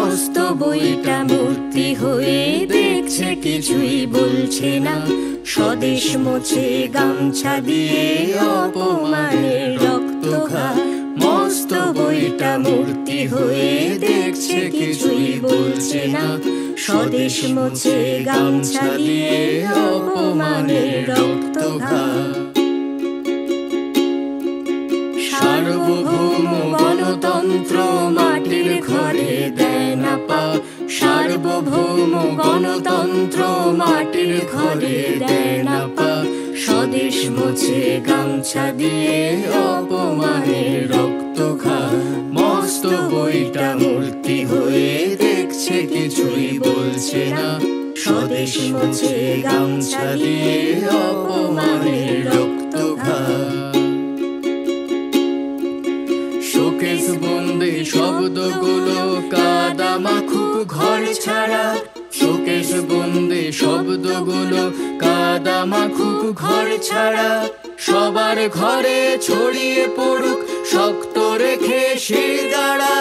মস্ত বইটা মূর্তি হয়ে দেখছে কিছুই বলছে না। স্বদেশ মোছে গামছা দিয়ে অপমানের রক্ত খা। মস্ত বইটা মূর্তি হয়ে দেখছে কিছুই বলছে না। স্বদেশ মোছে গামছা দিয়ে অপমানের রক্ত খা। সার্বভৌম গণতন্ত্র মাটির ঘরে দেয় না পা। সার্বভৌম গণতন্ত্র মাটির ঘরে দেয় না পা। স্বদেশ মোছে গামছা দিয়ে অপমানের রক্ত খা। মস্ত বইটা মূর্তি হয়ে দেখছে কিছুই বলছে না। স্বদেশ মোছে গামছা দিয়ে অপমানের রক্ত খা। শোকেস বন্দি শব্দগুলো কাদা মাখুক ঘর ছাড়া। শোকেস বন্দি শব্দগুলো কাদা মাখুক ঘর ছাড়া। সবার ঘরে ছড়িয়ে পড়ুক শক্ত রেখে সে দাঁড়া।